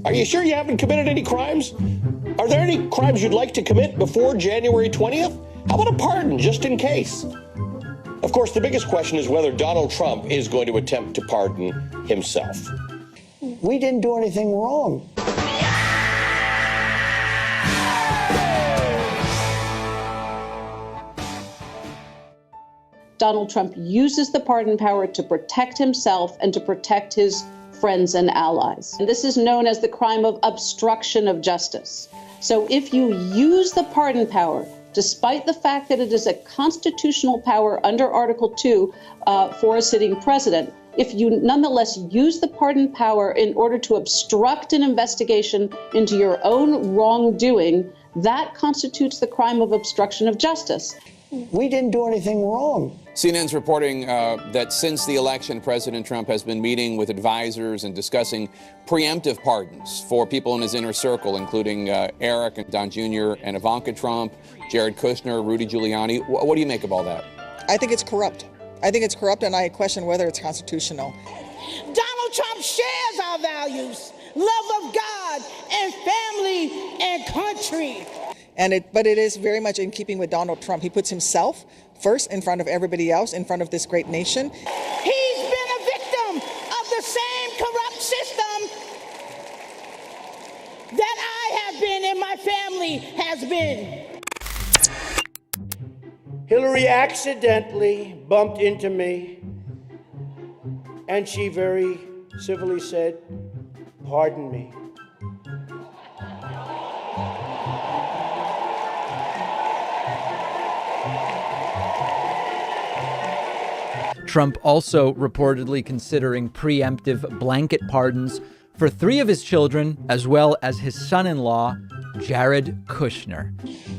Are you sure you haven't committed any crimes? Are there any crimes you'd like to commit before January 20th? How about a pardon, just in case? Of course, the biggest question is whether Donald Trump is going to attempt to pardon himself. We didn't do anything wrong. Donald Trump uses the pardon power to protect himself and to protect his friends and allies. And this is known as the crime of obstruction of justice. So if you use the pardon power, despite the fact that it is a constitutional power under Article 2 for a sitting president, if you nonetheless use the pardon power in order to obstruct an investigation into your own wrongdoing, that constitutes the crime of obstruction of justice. We didn't do anything wrong. CNN's reporting that since the election, President Trump has been meeting with advisors and discussing preemptive pardons for people in his inner circle, including Eric and Don Jr. and Ivanka Trump, Jared Kushner, Rudy Giuliani. What do you make of all that? I think it's corrupt. I think it's corrupt, and I question whether it's constitutional. Donald Trump shares our values, love of God and family and country. But it is very much in keeping with Donald Trump. He puts himself first in front of everybody else, in front of this great nation. He's been a victim of the same corrupt system that I have been and my family has been. Hillary accidentally bumped into me, and she very civilly said, "Pardon me." Trump also reportedly considering preemptive blanket pardons for 3 of his children, as well as his son-in-law, Jared Kushner.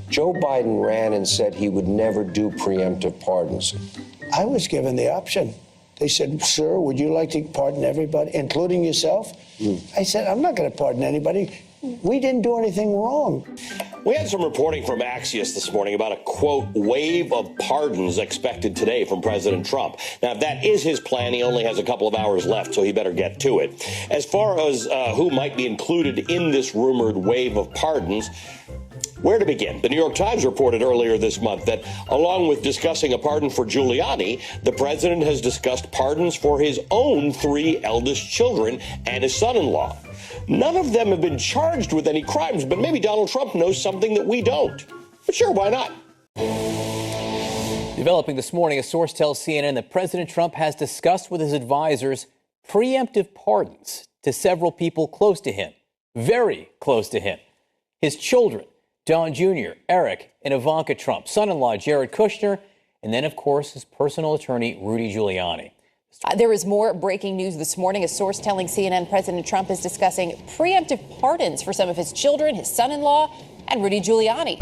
Joe Biden ran and said he would never do preemptive pardons. I was given the option. They said, "Sir, would you like to pardon everybody, including yourself?" I said, "I'm not going to pardon anybody. We didn't do anything wrong." We had some reporting from Axios this morning about a, quote, wave of pardons expected today from President Trump. Now, if that is his plan, he only has a couple of hours left, so he better get to it. As far as who might be included in this rumored wave of pardons, where to begin? The New York Times reported earlier this month that along with discussing a pardon for Giuliani, the president has discussed pardons for his own 3 eldest children and his son-in-law. None of them have been charged with any crimes, but maybe Donald Trump knows something that we don't. But sure, why not? Developing this morning, a source tells CNN that President Trump has discussed with his advisors preemptive pardons to several people close to him, very close to him. His children, Don Jr., Eric, and Ivanka Trump, son-in-law Jared Kushner, and then, of course, his personal attorney, Rudy Giuliani. There is more breaking news this morning. A source telling CNN President Trump is discussing preemptive pardons for some of his children, his son-in-law, and Rudy Giuliani.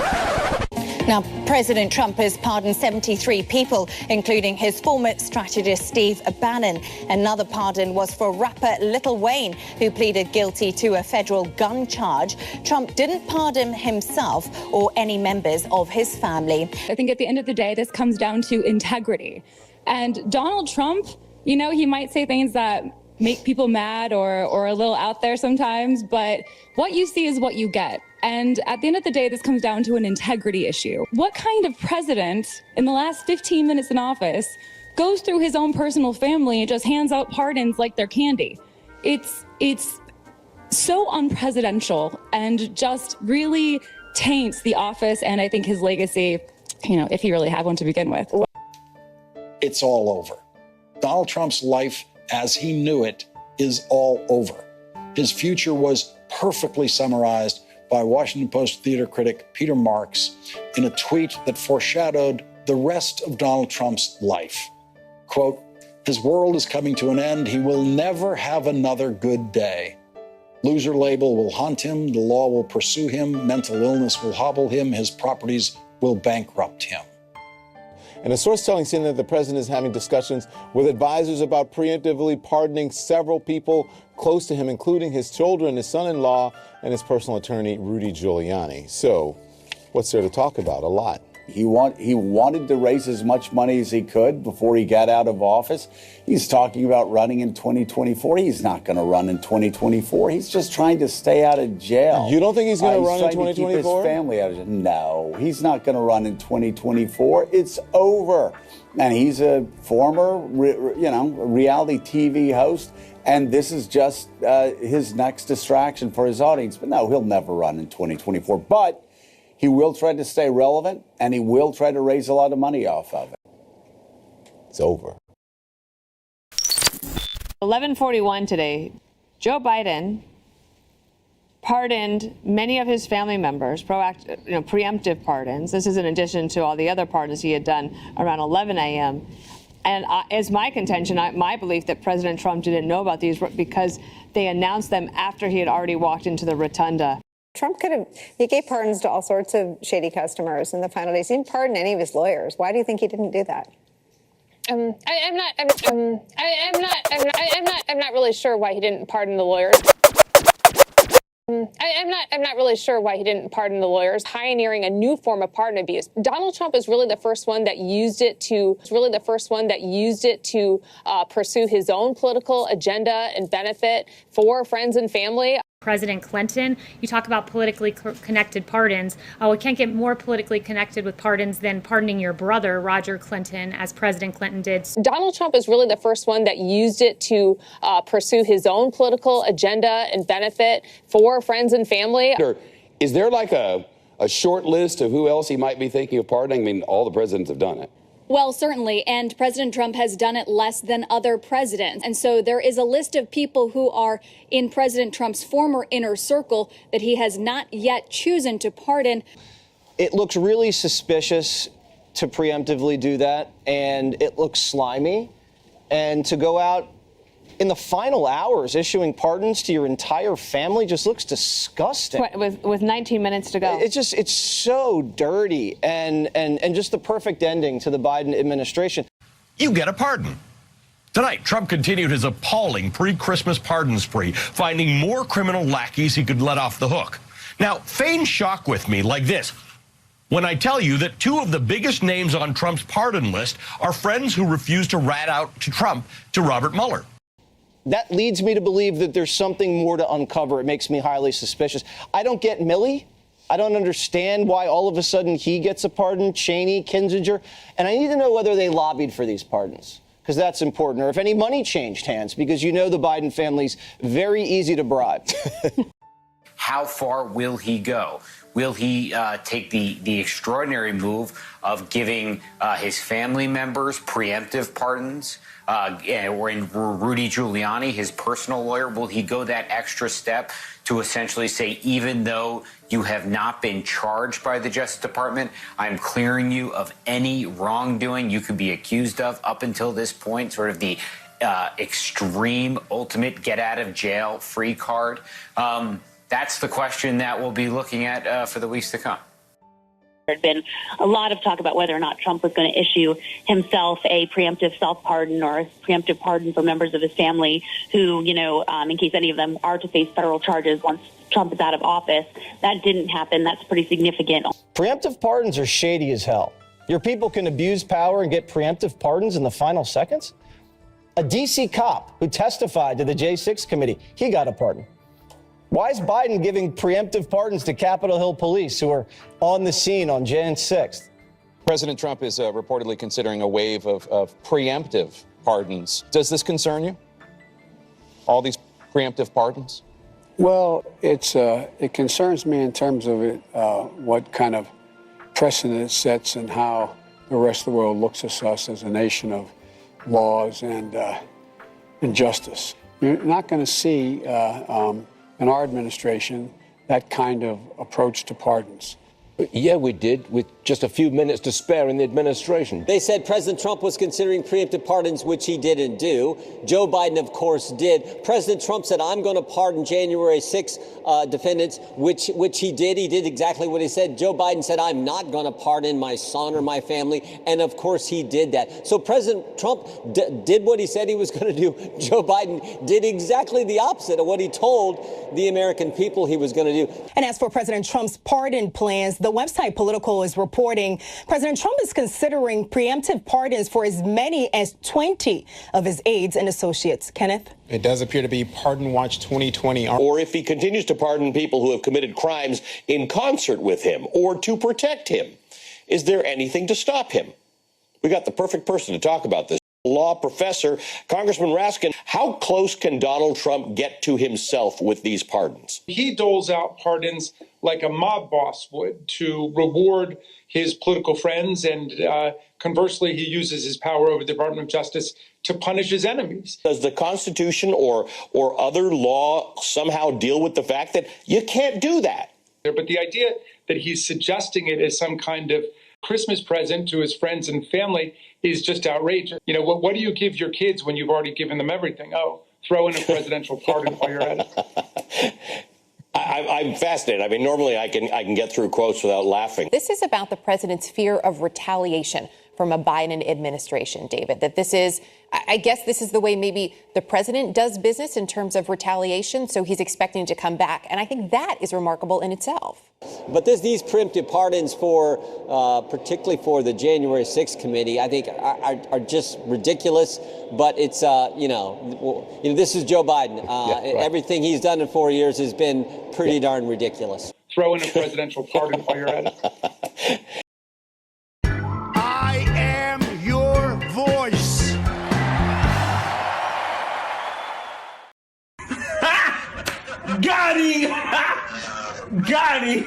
Now, President Trump has pardoned 73 people, including his former strategist Steve Bannon. Another pardon was for rapper Lil Wayne, who pleaded guilty to a federal gun charge. Trump didn't pardon himself or any members of his family. I think at the end of the day, this comes down to integrity. And Donald Trump, you know, he might say things that make people mad or a little out there sometimes, but what you see is what you get. And at the end of the day, this comes down to an integrity issue. What kind of president in the last 15 minutes in office goes through his own personal family and just hands out pardons like they're candy? It's so unpresidential and just really taints the office and I think his legacy, you know, if he really had one to begin with. It's all over. Donald Trump's life as he knew it is all over. His future was perfectly summarized by Washington Post theater critic Peter Marks in a tweet that foreshadowed the rest of Donald Trump's life. Quote, "His world is coming to an end. He will never have another good day. Loser label will haunt him. The law will pursue him. Mental illness will hobble him. His properties will bankrupt him." And a source telling CNN that the president is having discussions with advisors about preemptively pardoning several people close to him, including his children, his son-in-law, and his personal attorney, Rudy Giuliani. So what's there to talk about? A lot. He wanted to raise as much money as he could before he got out of office. He's talking about running in 2024. He's not going to run in 2024. He's just trying to stay out of jail. You don't think he's going to run in trying to keep 2024? his family out of jail. No, he's not going to run in 2024. It's over. And he's a former, reality TV host. And this is just his next distraction for his audience. But no, he'll never run in 2024. But he will try to stay relevant, and he will try to raise a lot of money off of it. It's over. 11:41 today, Joe Biden pardoned many of his family members, preemptive pardons. This is in addition to all the other pardons he had done around 11 a.m. And it's my contention, my belief that President Trump didn't know about these because they announced them after he had already walked into the rotunda. Trump he gave pardons to all sorts of shady customers in the final days. He didn't pardon any of his lawyers. Why do you think he didn't do that? I'm not really sure why he didn't pardon the lawyers. I'm not really sure why he didn't pardon the lawyers. Pioneering a new form of pardon abuse. Donald Trump is really the first one that used it to pursue his own political agenda and benefit for friends and family. President Clinton, you talk about politically connected pardons. We can't get more politically connected with pardons than pardoning your brother, Roger Clinton, as President Clinton did. Donald Trump is really the first one that used it to pursue his own political agenda and benefit for friends and family. Is there like a short list of who else he might be thinking of pardoning? I mean, all the presidents have done it. Well, certainly, and President Trump has done it less than other presidents. And so there is a list of people who are in President Trump's former inner circle that he has not yet chosen to pardon. It looks really suspicious to preemptively do that, and it looks slimy. And to go out in the final hours issuing pardons to your entire family just looks disgusting. With 19 minutes to go. It's so dirty and just the perfect ending to the Biden administration. You get a pardon. Tonight, Trump continued his appalling pre-Christmas pardon spree, finding more criminal lackeys he could let off the hook. Now, feign shock with me like this when I tell you that two of the biggest names on Trump's pardon list are friends who refused to rat out to Trump to Robert Mueller. That leads me to believe that there's something more to uncover. It makes me highly suspicious. I don't get Milley. I don't understand why all of a sudden he gets a pardon, Cheney, Kinzinger. And I need to know whether they lobbied for these pardons, because that's important, or if any money changed hands, because you know the Biden family's very easy to bribe. How far will he go? Will he take the extraordinary move of giving his family members preemptive pardons? Or in Rudy Giuliani, his personal lawyer, will he go that extra step to essentially say, even though you have not been charged by the Justice Department, I'm clearing you of any wrongdoing you could be accused of up until this point, sort of the extreme, ultimate get out of jail free card? That's the question that we'll be looking at for the weeks to come. There had been a lot of talk about whether or not Trump was going to issue himself a preemptive self-pardon or a preemptive pardon for members of his family who, in case any of them are to face federal charges once Trump is out of office. That didn't happen. That's pretty significant. Preemptive pardons are shady as hell. Your people can abuse power and get preemptive pardons in the final seconds? A D.C. cop who testified to the J6 committee, he got a pardon. Why is Biden giving preemptive pardons to Capitol Hill police who are on the scene on Jan 6th? President Trump is reportedly considering a wave of preemptive pardons. Does this concern you? All these preemptive pardons? Well, it concerns me in terms of what kind of precedent it sets and how the rest of the world looks at us as a nation of laws and justice. You're not going to see in our administration that kind of approach to pardons. Yeah, we did, with just a few minutes to spare in the administration. They said President Trump was considering preemptive pardons, which he didn't do. Joe Biden, of course, did. President Trump said, I'm going to pardon January 6 defendants, which he did. He did exactly what he said. Joe Biden said, I'm not going to pardon my son or my family. And, of course, he did that. So President Trump did what he said he was going to do. Joe Biden did exactly the opposite of what he told the American people he was going to do. And as for President Trump's pardon plans, the website Political is reporting President Trump is considering preemptive pardons for as many as 20 of his aides and associates. Kenneth? It does appear to be Pardon Watch 2020. Or if he continues to pardon people who have committed crimes in concert with him or to protect him, is there anything to stop him? We got the perfect person to talk about this. Law professor, Congressman Raskin, how close can Donald Trump get to himself with these pardons? He doles out pardons like a mob boss would to reward his political friends, and conversely, he uses his power over the Department of Justice to punish his enemies. Does the Constitution or other law somehow deal with the fact that you can't do that? But the idea that he's suggesting it as some kind of Christmas present to his friends and family is just outrageous. You know, what do you give your kids when you've already given them everything? Oh, throw in a presidential pardon while you're at it. I'm fascinated. I mean, normally I can get through quotes without laughing. This is about the president's fear of retaliation from a Biden administration, David, that this is, I guess this is the way maybe the president does business in terms of retaliation. So he's expecting to come back. And I think that is remarkable in itself. But these preemptive pardons for, particularly for the January 6th committee, I think are just ridiculous. But it's, this is Joe Biden. Right. Everything he's done in 4 years has been pretty darn ridiculous. Throw in a presidential pardon while you're at it. I am your voice. Got him! Got him!